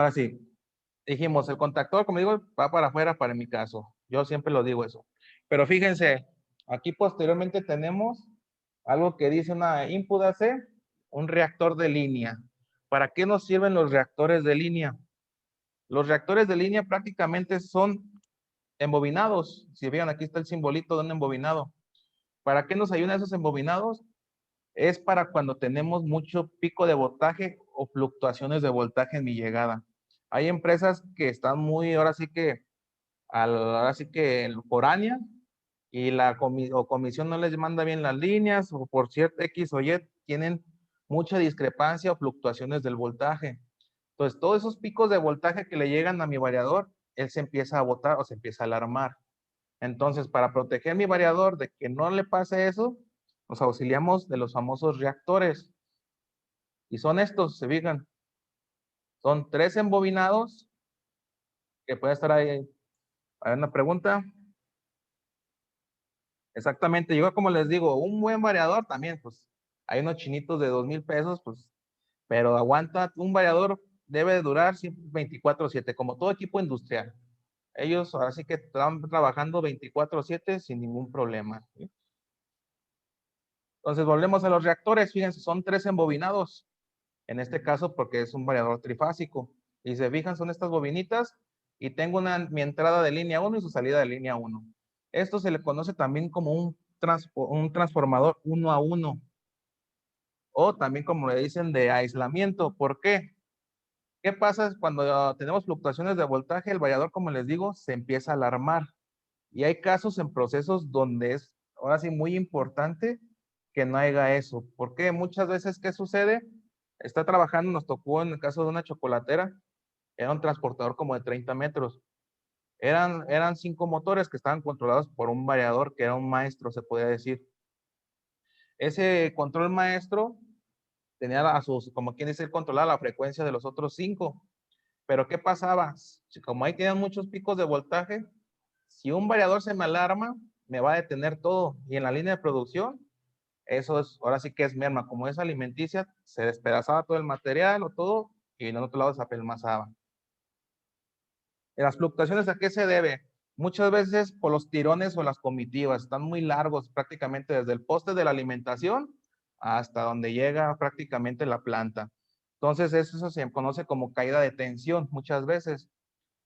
Ahora sí, dijimos, el contactor, como digo, va para afuera para mi caso. Yo siempre lo digo eso. Pero fíjense, aquí posteriormente tenemos algo que dice una input AC, un reactor de línea. ¿Para qué nos sirven los reactores de línea? Los reactores de línea prácticamente son embobinados. Si vean, aquí está el simbolito de un embobinado. ¿Para qué nos ayudan esos embobinados? Es para cuando tenemos mucho pico de voltaje o fluctuaciones de voltaje en mi llegada. Hay empresas que están muy, ahora sí que foránea, y la comisión no les manda bien las líneas, o por cierto X o Y tienen mucha discrepancia o fluctuaciones del voltaje. Entonces, todos esos picos de voltaje que le llegan a mi variador, él se empieza a botar o se empieza a alarmar. Entonces, para proteger mi variador de que no le pase eso, nos auxiliamos de los famosos reactores. Y son estos, se fijan, son 3 embobinados, que puede estar ahí. Hay una pregunta. Exactamente, yo como les digo, un buen variador también, pues hay unos chinitos de 2,000 pesos, pues, pero aguanta, un variador debe de durar 24/7, como todo equipo industrial. Ellos ahora sí que están trabajando 24/7 sin ningún problema, ¿sí? Entonces volvemos a los reactores, fíjense, son 3 embobinados, en este caso porque es un variador trifásico. Y se fijan, son estas bobinitas, y tengo mi entrada de línea 1 y su salida de línea 1. Esto se le conoce también como un transformador 1 a 1, o también como le dicen de aislamiento. ¿Por qué? ¿Qué pasa cuando tenemos fluctuaciones de voltaje? El variador, como les digo, se empieza a alarmar. Y hay casos en procesos donde es, ahora sí, muy importante que no haya eso. ¿Por qué? Muchas veces, ¿qué sucede? Está trabajando, nos tocó en el caso de una chocolatera, era un transportador como de 30 metros. Eran 5 motores que estaban controlados por un variador que era un maestro, se podía decir. Ese control maestro tenía como quien dice, controlar la frecuencia de los otros 5. Pero ¿qué pasaba? Como ahí tenían muchos picos de voltaje, si un variador se me alarma, me va a detener todo. Y en la línea de producción, eso es, ahora sí que es merma. Como es alimenticia, se despedazaba todo el material o todo, y en el otro lado se apelmazaba. ¿Las fluctuaciones a qué se debe? Muchas veces por los tirones o las comitivas, están muy largos, prácticamente desde el poste de la alimentación hasta donde llega prácticamente la planta. Entonces, eso se conoce como caída de tensión muchas veces.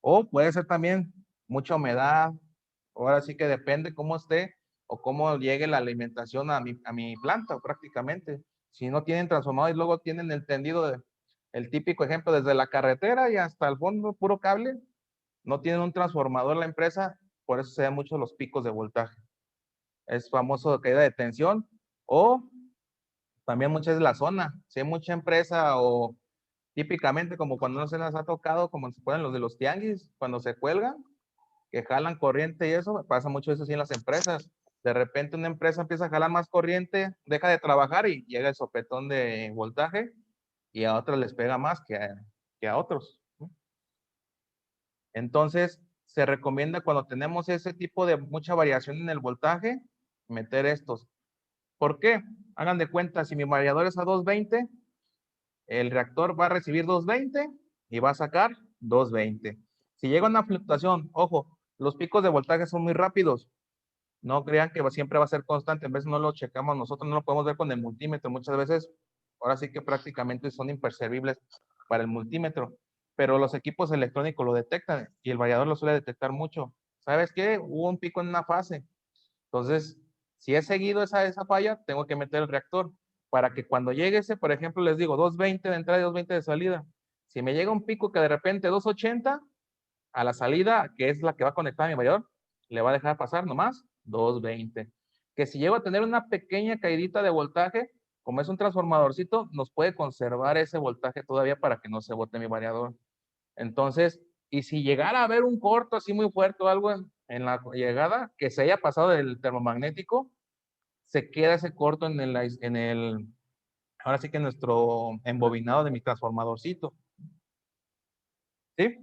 O puede ser también mucha humedad. Ahora sí que depende cómo esté o cómo llegue la alimentación a mi planta prácticamente. Si no tienen transformador y luego tienen el tendido, el típico ejemplo, desde la carretera y hasta el fondo, puro cable, no tienen un transformador la empresa, por eso se dan mucho los picos de voltaje. Es famoso caída de tensión, o también muchas de la zona. Si hay mucha empresa, o típicamente como cuando no se les ha tocado, como se pueden los de los tianguis, cuando se cuelgan, que jalan corriente y eso, pasa mucho eso así en las empresas. De repente una empresa empieza a jalar más corriente, deja de trabajar y llega el sopetón de voltaje, y a otros les pega más que a otros. Entonces, se recomienda cuando tenemos ese tipo de mucha variación en el voltaje, meter estos. ¿Por qué? Hagan de cuenta, si mi variador es a 220, el reactor va a recibir 220 y va a sacar 220. Si llega una fluctuación, ojo, los picos de voltaje son muy rápidos. No crean que siempre va a ser constante. En vez no lo checamos nosotros, no lo podemos ver con el multímetro. Muchas veces, ahora sí que prácticamente son imperceptibles para el multímetro, pero los equipos electrónicos lo detectan y el variador lo suele detectar mucho. ¿Sabes qué? Hubo un pico en una fase. Entonces, si he seguido esa falla, tengo que meter el reactor para que cuando llegue ese, por ejemplo, les digo 220 de entrada y 220 de salida. Si me llega un pico que de repente 280, a la salida, que es la que va a conectar a mi variador, le va a dejar pasar nomás 220. Que si llego a tener una pequeña caidita de voltaje, como es un transformadorcito, nos puede conservar ese voltaje todavía para que no se bote mi variador. Entonces, y si llegara a haber un corto así muy fuerte o algo en la llegada, que se haya pasado del termomagnético, se queda ese corto ahora sí que en nuestro embobinado de mi transformadorcito. ¿Sí?